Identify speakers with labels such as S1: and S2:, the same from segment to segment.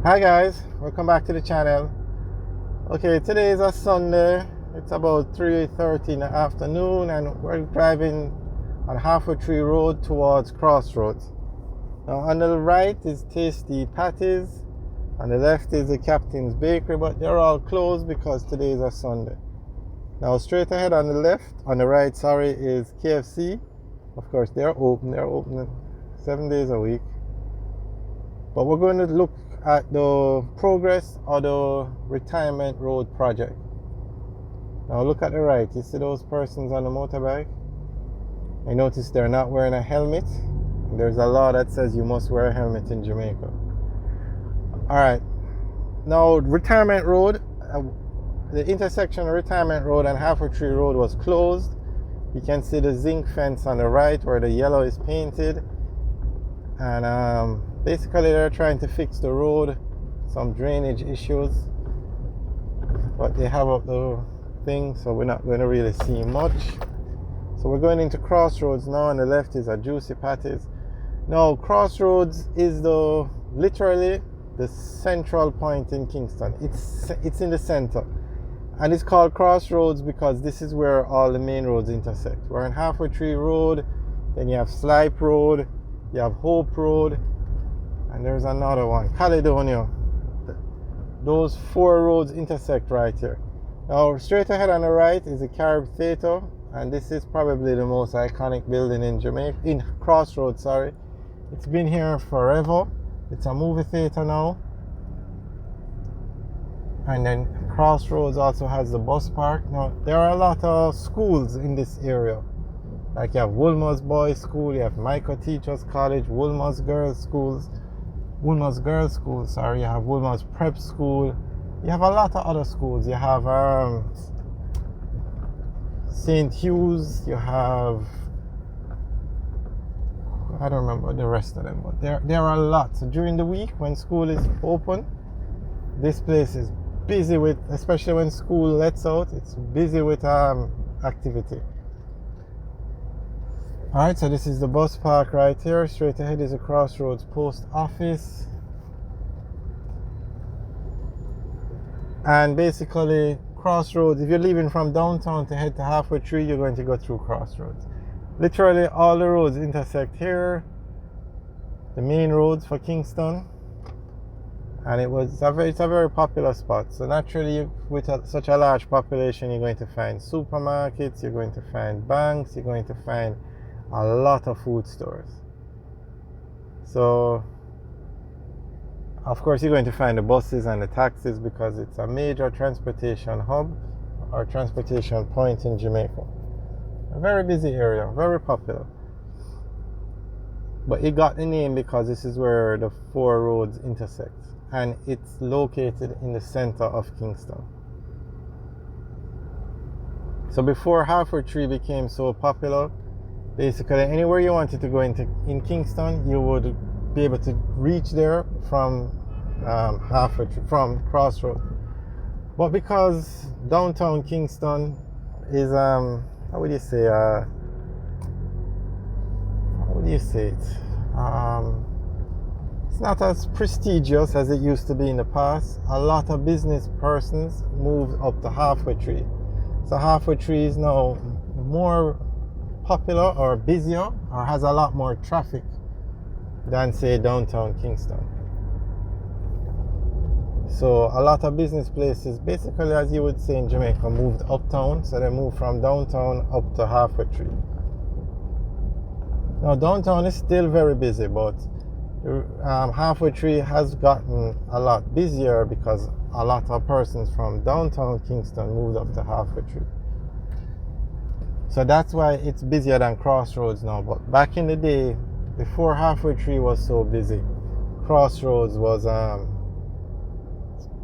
S1: Hi guys, welcome back to the channel. Okay, today is a Sunday. It's about 3:30 in the afternoon and we're driving on Halfway Tree Road towards Crossroads. Now on the right is Tasty Patties, on the left is the Captain's Bakery, but they're all closed because today is a Sunday. Now straight ahead on the left, on the right, sorry, is KFC. Of course they're open 7 days a week. But we're going to look at the progress of the Retirement Road project. Now look at the right. You see those persons on the motorbike? I notice they're not wearing a helmet. There's a law that says you must wear a helmet in Jamaica. Alright. Now Retirement Road, the intersection of Retirement Road and Halfway Tree Road was closed. You can see the zinc fence on the right where the yellow is painted. And basically they're trying to fix the road, some drainage issues, but they have up the thing, so we're not going to really see much. So we're going into Crossroads now. On the left is a Juicy Patties. Now Crossroads is literally the central point in Kingston. It's in the center, and it's called Crossroads because this is where all the main roads intersect. We're on Halfway Tree Road, then you have Slipe Road, you have Hope Road, and there's another one, Caledonia. Those four roads intersect right here. Now straight ahead on the right is the Carob Theatre, and this is probably the most iconic building in Jamaica, in Crossroads, sorry. It's been here forever. It's a movie theatre now. And then Crossroads also has the bus park. Now there are a lot of schools in this area. Like you have Woolmer's Boys School, you have Micro Teachers College, Woolmer's Girls School, you have Woolmer's Prep School. You have a lot of other schools. You have St. Hugh's, you have, I don't remember the rest of them, but there are a lot. So during the week when school is open, this place is busy with, especially when school lets out, it's busy with activity. Alright, so this is the bus park right here. Straight ahead is a Crossroads post office. And basically, Crossroads, if you're leaving from downtown to head to Halfway Tree, you're going to go through Crossroads. Literally all the roads intersect here. The main roads for Kingston. And it's a very popular spot. So naturally, with such a large population, you're going to find supermarkets, you're going to find banks, you're going to find a lot of food stores. So of course you're going to find the buses and the taxis because it's a major transportation hub or transportation point in Jamaica. A very busy area, very popular. But it got the name because this is where the four roads intersect, and it's located in the center of Kingston. So before Halfway Tree became so popular, basically anywhere you wanted to go in Kingston, you would be able to reach there from Halfway Tree, from Crossroads. But because downtown Kingston is how would you say it? It's not as prestigious as it used to be in the past. A lot of business persons moved up to Halfway Tree. So Halfway Tree is now more popular or busier or has a lot more traffic than say downtown Kingston. So a lot of business places, basically as you would say in Jamaica, moved uptown. So they moved from downtown up to Halfway Tree. Now downtown is still very busy, but Halfway Tree has gotten a lot busier because a lot of persons from downtown Kingston moved up to Halfway Tree. So that's why it's busier than Crossroads now. But back in the day, before Halfway Tree was so busy, Crossroads was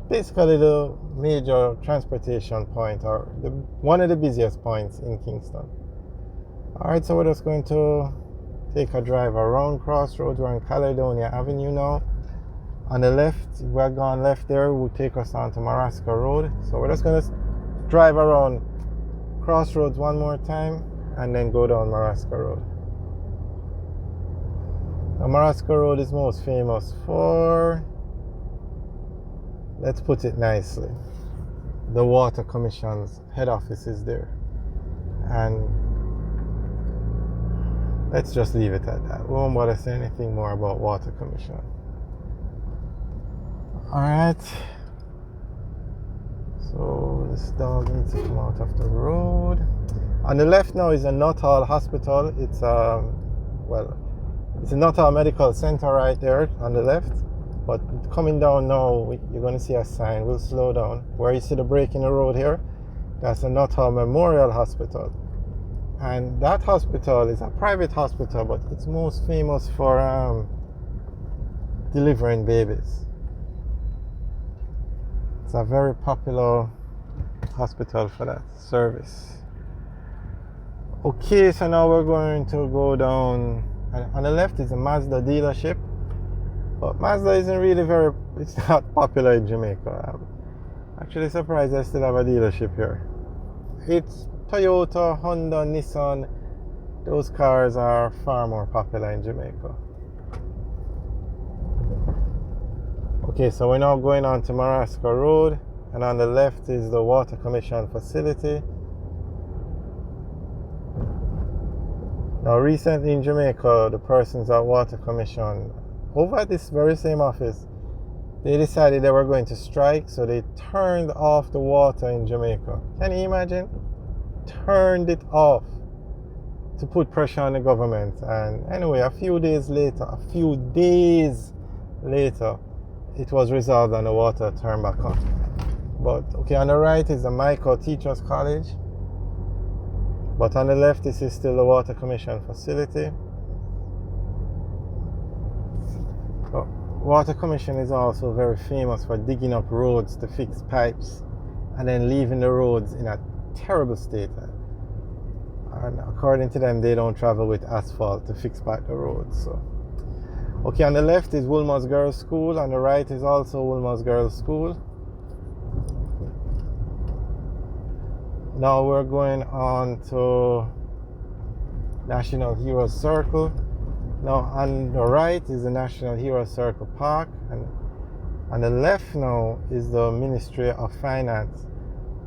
S1: basically the major transportation point, or one of the busiest points in Kingston. Alright, so we're just going to take a drive around Crossroads. We're on Caledonia Avenue now. On the left, we're gone left there, will take us on to Marasca Road. So we're just going to drive around Crossroads one more time and then go down Marasca Road. Now, Marasca Road is most famous for let's put it nicely. The Water Commission's head office is there. And let's just leave it at that. We won't bother saying anything more about Water Commission. Alright. So this dog needs to come out of the road. On the left now is a Nuttall Hospital. It's it's a Nuttall Medical Center right there on the left. But coming down now, you're going to see a sign. We'll slow down. Where you see the break in the road here, that's a Nuttall Memorial Hospital. And that hospital is a private hospital, but it's most famous for delivering babies. It's a very popular hospital for that service. Okay, so now we're going to go down, and on the left is a Mazda dealership. But Mazda isn't really it's not popular in Jamaica. I'm actually surprised I still have a dealership here. It's Toyota, Honda, Nissan. Those cars are far more popular in Jamaica. Okay, so we're now going on to Marasca Road, and on the left is the Water Commission facility. Now recently in Jamaica, the persons at Water Commission, over at this very same office, they decided they were going to strike, so they turned off the water in Jamaica. Can you imagine? Turned it off to put pressure on the government. And anyway, a few days later, it was resolved and the water turned back on. But okay, on the right is the Michael Teachers College. But on the left, this is still the Water Commission facility. Water Commission is also very famous for digging up roads to fix pipes and then leaving the roads in a terrible state. And according to them, they don't travel with asphalt to fix back the roads. So, okay, on the left is Woolmer's Girls' School. On the right is also Woolmer's Girls' School. Now we're going on to National Heroes Circle. Now on the right is the National Heroes Circle Park, and on the left now is the Ministry of Finance.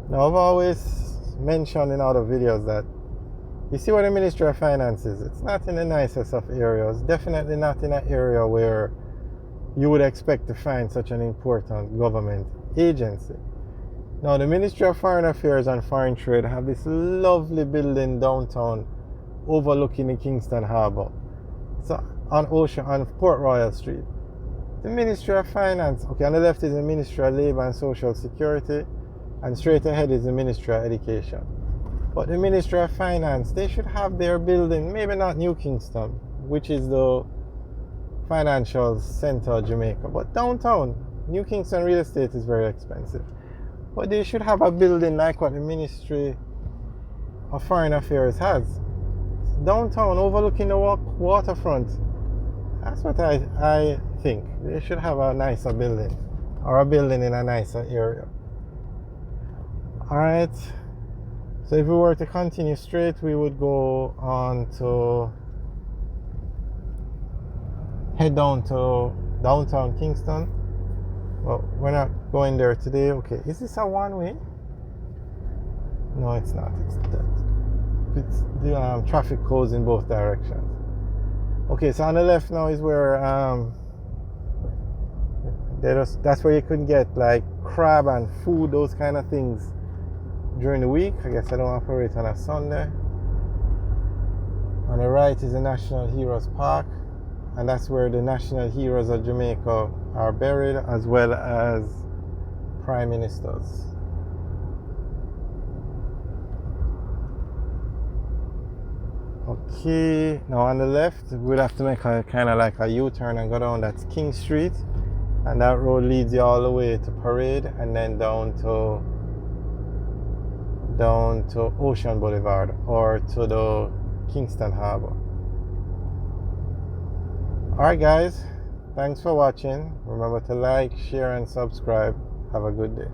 S1: Now I've always mentioned in other videos that you see what the Ministry of Finance is. It's not in the nicest of areas, definitely not in an area where you would expect to find such an important government agency. Now the Ministry of Foreign Affairs and Foreign Trade have this lovely building downtown overlooking the Kingston Harbour. So on Port Royal Street. The Ministry of Finance, okay, on the left is the Ministry of Labour and Social Security, and straight ahead is the Ministry of Education. But the Ministry of Finance, they should have their building, maybe not New Kingston, which is the financial center of Jamaica, but downtown. New Kingston real estate is very expensive. But they should have a building like what the Ministry of Foreign Affairs has. Downtown, overlooking the waterfront. That's what I think. They should have a nicer building, or a building in a nicer area. Alright, so if we were to continue straight, we would go on to head down to downtown Kingston. Well, we're not going there today. Okay, is this a one-way? No, it's not. It's the traffic goes in both directions. Okay, so on the left now is where that's where you can get like crab and food, those kind of things during the week. I guess I don't operate on a Sunday. On the right is the National Heroes Park, and that's where the national heroes of Jamaica are buried, as well as prime ministers. Okay, now on the left, we'll have to make a kind of like a U-turn and go down. That's King Street, and that road leads you all the way to Parade, and then down to Ocean Boulevard, or to the Kingston Harbour. Alright guys, thanks for watching. Remember to like, share and subscribe. Have a good day.